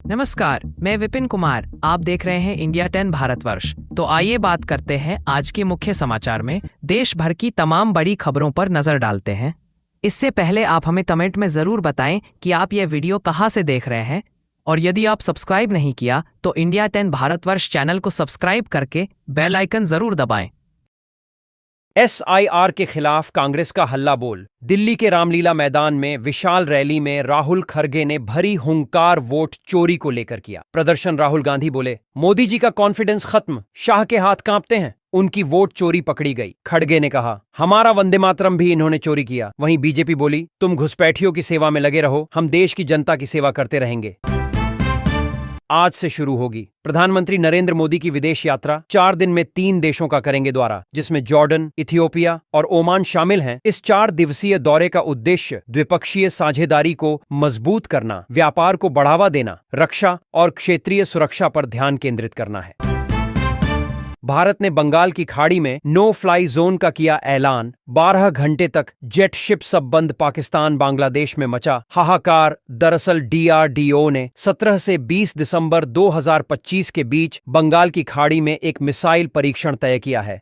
नमस्कार, मैं विपिन कुमार। आप देख रहे हैं इंडिया 10 भारतवर्ष। तो आइए बात करते हैं आज के मुख्य समाचार में देश भर की तमाम बड़ी खबरों पर नजर डालते हैं। इससे पहले आप हमें कमेंट में जरूर बताएं कि आप यह वीडियो कहां से देख रहे हैं, और यदि आप सब्सक्राइब नहीं किया तो इंडिया 10 भारतवर्ष चैनल को सब्सक्राइब करके बेल आइकन जरूर दबाएं। SIR के खिलाफ कांग्रेस का हल्ला बोल। दिल्ली के रामलीला मैदान में विशाल रैली में राहुल खड़गे ने भरी हुंकार वोट चोरी को लेकर किया प्रदर्शन। राहुल गांधी बोले, मोदी जी का कॉन्फिडेंस खत्म, शाह के हाथ कांपते हैं। उनकी वोट चोरी पकड़ी गई। खड़गे ने कहा, हमारा वंदे मातरम भी इन्होंने चोरी किया। वहीं बीजेपी बोली, तुम घुसपैठियों की सेवा में लगे रहो, हम देश की जनता की सेवा करते रहेंगे। आज से शुरू होगी प्रधानमंत्री नरेंद्र मोदी की विदेश यात्रा। 4 दिन में 3 देशों का करेंगे दौरा, जिसमें जॉर्डन, इथियोपिया और ओमान शामिल हैं। इस 4 दिवसीय दौरे का उद्देश्य द्विपक्षीय साझेदारी को मजबूत करना, व्यापार को बढ़ावा देना, रक्षा और क्षेत्रीय सुरक्षा पर ध्यान केंद्रित करना है। भारत ने बंगाल की खाड़ी में नो फ्लाई जोन का किया ऐलान। 12 घंटे तक जेट शिप सब बंद। पाकिस्तान बांग्लादेश में मचा हाहाकार। दरअसल DRDO ने 17 से 20 दिसंबर 2025 के बीच बंगाल की खाड़ी में एक मिसाइल परीक्षण तय किया है।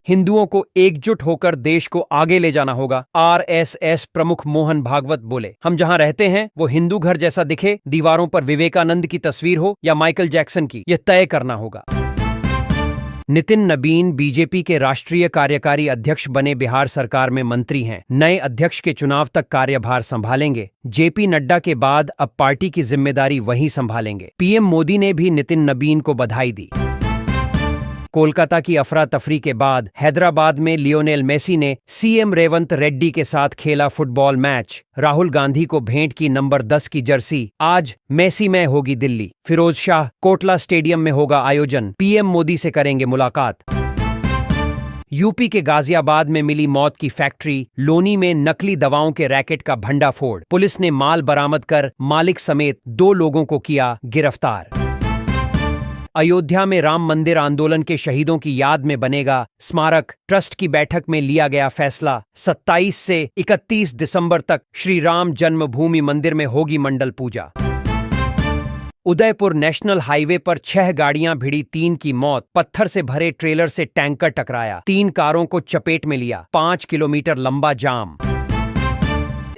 हिंदुओं को एकजुट होकर देश को आगे ले जाना होगा, RSS प्रमुख मोहन भागवत बोले। हम जहां रहते हैं वो हिंदू घर जैसा दिखे, दीवारों पर विवेकानंद की तस्वीर हो या माइकल जैक्सन की, यह तय करना होगा। नितिन नबीन बीजेपी के राष्ट्रीय कार्यकारी अध्यक्ष बने। बिहार सरकार में मंत्री हैं। नए अध्यक्ष के चुनाव तक कार्यभार संभालेंगे। JP नड्डा के बाद अब पार्टी की जिम्मेदारी वही संभालेंगे। PM मोदी ने भी नितिन नबीन को बधाई दी। कोलकाता की अफरा तफरी के बाद हैदराबाद में लियोनेल मेसी ने CM रेवंत रेड्डी के साथ खेला फुटबॉल मैच। राहुल गांधी को भेंट की नंबर 10 की जर्सी। आज मेसी में होगी दिल्ली। फिरोज शाह कोटला स्टेडियम में होगा आयोजन। PM मोदी से करेंगे मुलाकात। यूपी के गाजियाबाद में मिली मौत की फैक्ट्री। लोनी में नकली दवाओं के रैकेट का भंडाफोड़। पुलिस ने माल बरामद कर मालिक समेत 2 लोगों को किया गिरफ्तार। अयोध्या में राम मंदिर आंदोलन के शहीदों की याद में बनेगा स्मारक। ट्रस्ट की बैठक में लिया गया फैसला। 27 से 31 दिसंबर तक श्री राम जन्मभूमि मंदिर में होगी मंडल पूजा। उदयपुर नेशनल हाईवे पर 6 गाड़ियां भिड़ी, 3 की मौत। पत्थर से भरे ट्रेलर से टैंकर टकराया, 3 कारों को चपेट में लिया। 5 किलोमीटर लंबा जाम।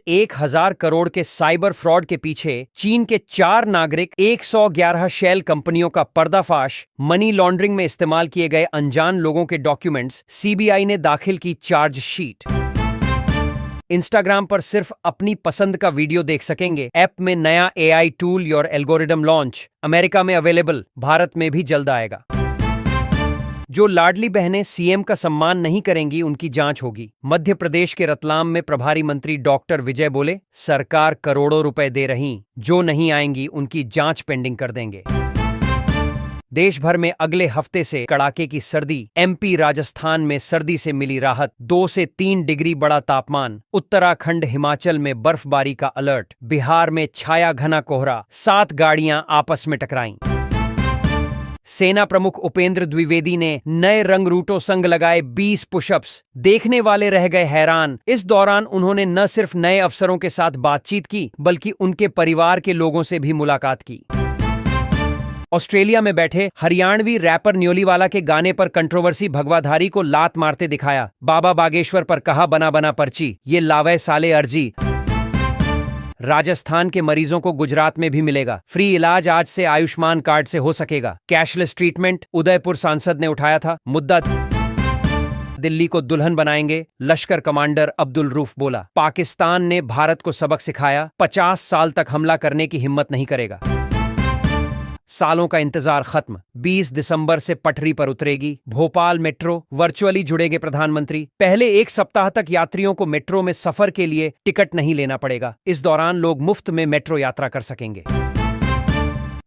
1000 करोड़ के साइबर फ्रॉड के पीछे चीन के 4 नागरिक। 111 शेल कंपनियों का पर्दाफाश। मनी लॉन्ड्रिंग में इस्तेमाल किए गए अनजान लोगों के डॉक्यूमेंट्स। CBI ने दाखिल की चार्जशीट। इंस्टाग्राम पर सिर्फ अपनी पसंद का वीडियो देख सकेंगे। ऐप में नया AI tool your algorithm launch. America में अवेलेबल, भारत में भी जल्द आएगा। जो लाडली बहनें CM का सम्मान नहीं करेंगी, उनकी जांच होगी। मध्य प्रदेश के रतलाम में प्रभारी मंत्री डॉक्टर विजय बोले, सरकार करोड़ों रुपए दे रही, जो नहीं आएंगी उनकी जांच पेंडिंग कर देंगे। देश भर में अगले हफ्ते से कड़ाके की सर्दी। MP राजस्थान में सर्दी से मिली राहत। 2 से 3 डिग्री बढ़ा तापमान। उत्तराखंड हिमाचल में बर्फबारी का अलर्ट। बिहार में छाया घना कोहरा। 7 गाड़ियां आपस में टकराईं। सेना प्रमुख उपेंद्र द्विवेदी ने नए रंग रूटों संग लगाए 20 पुशअप्स। देखने वाले रह गए हैरान। इस दौरान उन्होंने न सिर्फ नए अफसरों के साथ बातचीत की, बल्कि उनके परिवार के लोगों से भी मुलाकात की। ऑस्ट्रेलिया में बैठे हरियाणवी रैपर न्योलीवाला के गाने पर कंट्रोवर्सी। भगवाधारी को लात मारते दिखाया। बाबा बागेश्वर पर कहा बना बना पर्ची, ये लावे साले अर्जी। राजस्थान के मरीजों को गुजरात में भी मिलेगा फ्री इलाज। आज से आयुष्मान कार्ड से हो सकेगा कैशलेस ट्रीटमेंट। उदयपुर सांसद ने उठाया था मुद्दा। दिल्ली को दुल्हन बनाएंगे, लश्कर कमांडर अब्दुल रूफ बोला। पाकिस्तान ने भारत को सबक सिखाया, 50 साल तक हमला करने की हिम्मत नहीं करेगा। सालों का इंतजार खत्म। 20 दिसंबर से पटरी पर उतरेगी भोपाल मेट्रो। वर्चुअली जुड़ेंगे प्रधानमंत्री। पहले 1 सप्ताह तक यात्रियों को मेट्रो में सफर के लिए टिकट नहीं लेना पड़ेगा। इस दौरान लोग मुफ्त में मेट्रो यात्रा कर सकेंगे।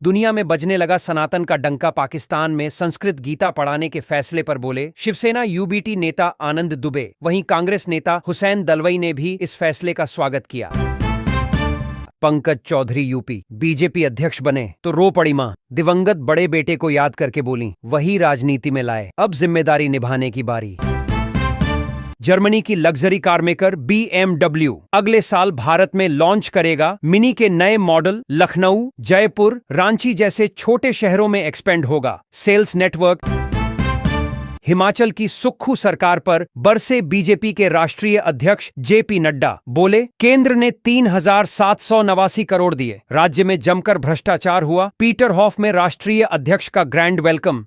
दुनिया में बजने लगा सनातन का डंका। पाकिस्तान में संस्कृत गीता पढ़ाने के फैसले पर बोले शिवसेना UBT नेता आनंद दुबे। वहीं कांग्रेस नेता हुसैन दलवाई ने भी इस फैसले का स्वागत किया। पंकज चौधरी UP BJP अध्यक्ष बने तो रो पड़ी मां। दिवंगत बड़े बेटे को याद करके बोली, वही राजनीति में लाए, अब जिम्मेदारी निभाने की बारी। जर्मनी की लग्जरी कार मेकर BMW अगले साल भारत में लॉन्च करेगा मिनी के नए मॉडल। लखनऊ, जयपुर, रांची जैसे छोटे शहरों में एक्सपेंड होगा सेल्स नेटवर्क। हिमाचल की सुक्खू सरकार पर बरसे बीजेपी के राष्ट्रीय अध्यक्ष JP नड्डा, बोले केंद्र ने 3,789 करोड़ दिए, राज्य में जमकर भ्रष्टाचार हुआ। पीटरहॉफ में राष्ट्रीय अध्यक्ष का grand welcome.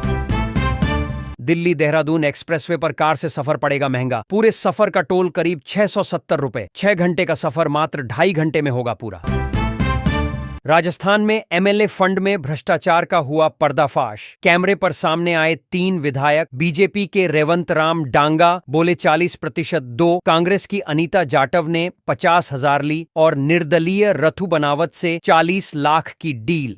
Delhi Dehradun expressway पर कार से सफर पड़ेगा महंगा, पूरे सफर का टोल करीब 670 रुपए। 6 घंटे का सफर मात्र 2.5 घंटे में होगा पूरा। राजस्थान में MLA फंड में भ्रष्टाचार का हुआ पर्दाफाश, कैमरे पर सामने आए 3 विधायक। बीजेपी के रेवंत राम डांगा बोले 40% दो। कांग्रेस की अनीता जाटव ने 50,000 ली और निर्दलीय रथु बनावत से 40 लाख की डील।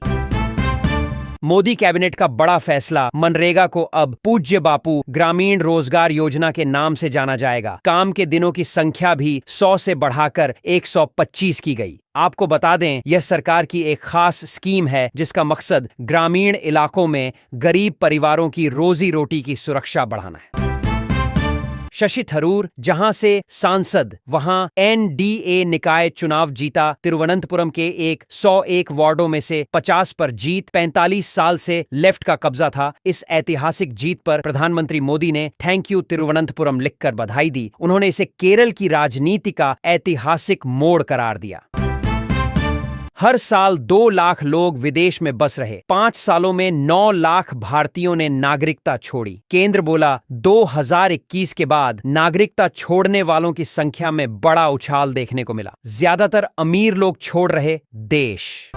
मोदी कैबिनेट का बड़ा फैसला, मनरेगा को अब पूज्य बापू ग्रामीण रोजगार योजना के नाम से जाना जाएगा। काम के दिनों की संख्या भी 100 से बढ़ाकर 125 की गई। आपको बता दें, यह सरकार की एक खास स्कीम है जिसका मकसद ग्रामीण इलाकों में गरीब परिवारों की रोजी रोटी की सुरक्षा बढ़ाना है। शशि थरूर जहां से सांसद वहां NDA निकाय चुनाव जीता। तिरुवनंतपुरम के 101 वार्डों में से 50 पर जीत। 45 साल से लेफ्ट का कब्जा था। इस ऐतिहासिक जीत पर प्रधानमंत्री मोदी ने थैंक यू तिरुवनंतपुरम लिखकर बधाई दी। उन्होंने इसे केरल की राजनीति का ऐतिहासिक मोड़ करार दिया। हर साल 2 लाख लोग विदेश में बस रहे। 5 सालों में 9 लाख भारतीयों ने नागरिकता छोड़ी। केंद्र बोला 2021 के बाद नागरिकता छोड़ने वालों की संख्या में बड़ा उछाल देखने को मिला। ज्यादातर अमीर लोग छोड़ रहे देश।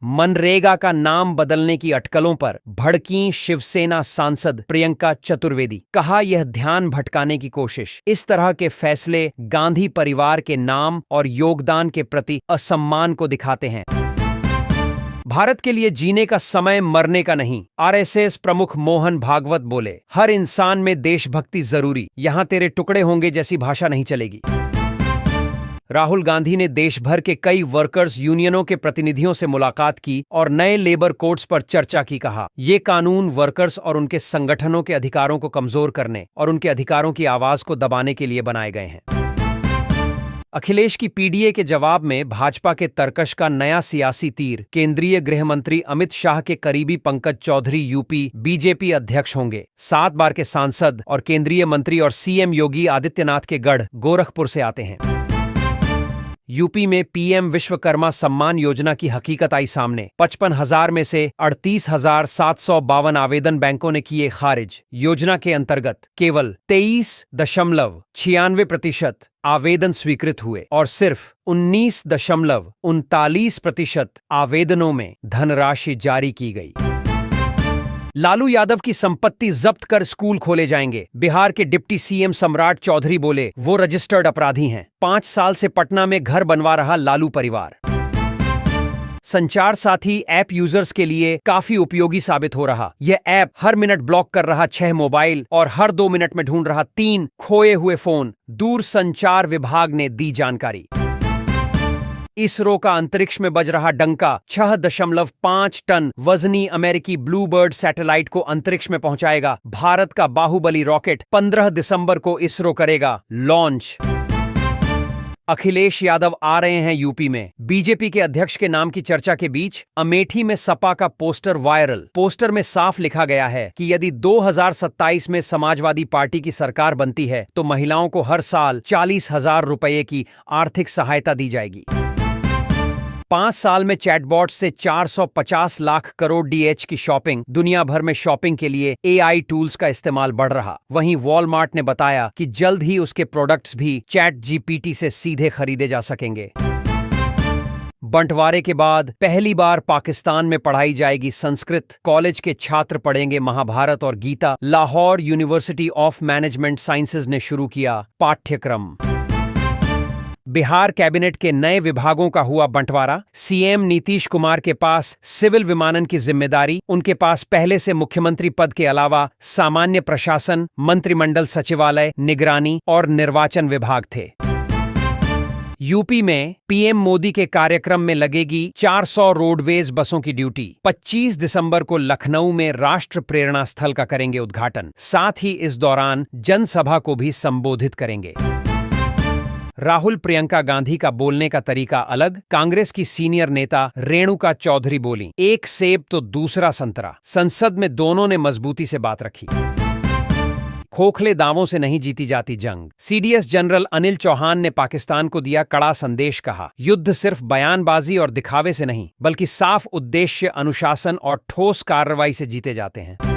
मनरेगा का नाम बदलने की अटकलों पर भड़कीं शिवसेना सांसद प्रियंका चतुर्वेदी, कहा यह ध्यान भटकाने की कोशिश। इस तरह के फैसले गांधी परिवार के नाम और योगदान के प्रति असम्मान को दिखाते हैं। भारत के लिए जीने का समय, मरने का नहीं। RSS प्रमुख मोहन भागवत बोले हर इंसान में देशभक्ति जरूरी, यहां तेरे टुकड़े होंगे जैसी भाषा नहीं चलेगी। राहुल गांधी ने देश भर के कई वर्कर्स यूनियनों के प्रतिनिधियों से मुलाकात की और नए लेबर कोड्स पर चर्चा की। कहा ये कानून वर्कर्स और उनके संगठनों के अधिकारों को कमजोर करने और उनके अधिकारों की आवाज को दबाने के लिए बनाए गए हैं। अखिलेश की PDA के जवाब में भाजपा के तर्कश का नया सियासी तीर। केंद्रीय गृह मंत्री अमित शाह के करीबी पंकज चौधरी UP BJP अध्यक्ष होंगे। 7 बार के सांसद और केंद्रीय मंत्री और CM योगी आदित्यनाथ के गढ़ गोरखपुर से आते हैं। UP में PM विश्वकर्मा सम्मान योजना की हकीकत आई सामने। 55,000 में से 38,752 आवेदन बैंकों ने किए खारिज। योजना के अंतर्गत केवल 23.96% आवेदन स्वीकृत हुए और सिर्फ 19.39% आवेदनों में धनराशि जारी की गई। लालू यादव की संपत्ति जब्त कर स्कूल खोले जाएंगे। बिहार के डिप्टी CM सम्राट चौधरी बोले वो रजिस्टर्ड अपराधी हैं। 5 साल से पटना में घर बनवा रहा लालू परिवार। संचार साथी ऐप यूजर्स के लिए काफी उपयोगी साबित हो रहा। यह ऐप हर मिनट ब्लॉक कर रहा 6 मोबाइल और हर 2 मिनट में ढूंढ रहा 3 खोए हुए फोन। दूरसंचार विभाग ने दी जानकारी। इसरो का अंतरिक्ष में बज रहा डंका। 6.5 टन वजनी अमेरिकी ब्लूबर्ड सैटेलाइट को अंतरिक्ष में पहुंचाएगा। भारत का बाहुबली रॉकेट 15 दिसंबर को इसरो करेगा लॉन्च। अखिलेश यादव आ रहे हैं UP में। बीजेपी के अध्यक्ष के नाम की चर्चा के बीच अमेठी में सपा का पोस्टर वायरल। पोस्टर में साफ लिखा गया है कि यदि 2027 में समाजवादी पार्टी की सरकार बनती है तो महिलाओं को हर साल 40,000 रुपये की आर्थिक सहायता दी जाएगी। 5 साल में चैटबॉट से 450 लाख करोड़ DH की शॉपिंग। दुनिया भर में शॉपिंग के लिए AI टूल्स का इस्तेमाल बढ़ रहा। वहीं वॉलमार्ट ने बताया कि जल्द ही उसके प्रोडक्ट्स भी ChatGPT से सीधे खरीदे जा सकेंगे। बंटवारे के बाद पहली बार पाकिस्तान में पढ़ाई जाएगी संस्कृत। कॉलेज के छात्र पढ़ेंगे महाभारत और Gita. Lahore University of Management Sciences ने शुरू किया पाठ्यक्रम। बिहार कैबिनेट के नए विभागों का हुआ बंटवारा। CM नीतीश कुमार के पास सिविल विमानन की जिम्मेदारी। उनके पास पहले से मुख्यमंत्री पद के अलावा सामान्य प्रशासन, मंत्रिमंडल सचिवालय, निगरानी और निर्वाचन विभाग थे। यूपी में पीएम मोदी के कार्यक्रम में लगेगी 400 रोडवेज बसों की ड्यूटी। 25 दिसंबर को लखनऊ में राष्ट्र प्रेरणा स्थल का करेंगे उद्घाटन। साथ ही इस दौरान जनसभा को भी संबोधित करेंगे। राहुल प्रियंका गांधी का बोलने का तरीका अलग। कांग्रेस की सीनियर नेता रेणुका चौधरी बोली, एक सेब तो दूसरा संतरा। संसद में दोनों ने मजबूती से बात रखी। खोखले दावों से नहीं जीती जाती जंग। सीडीएस जनरल अनिल चौहान ने पाकिस्तान को दिया कड़ा संदेश। कहा, युद्ध सिर्फ बयानबाजी और दिखावे से नहीं बल्कि साफ उद्देश्य, अनुशासन और ठोस कार्रवाई से जीते जाते हैं।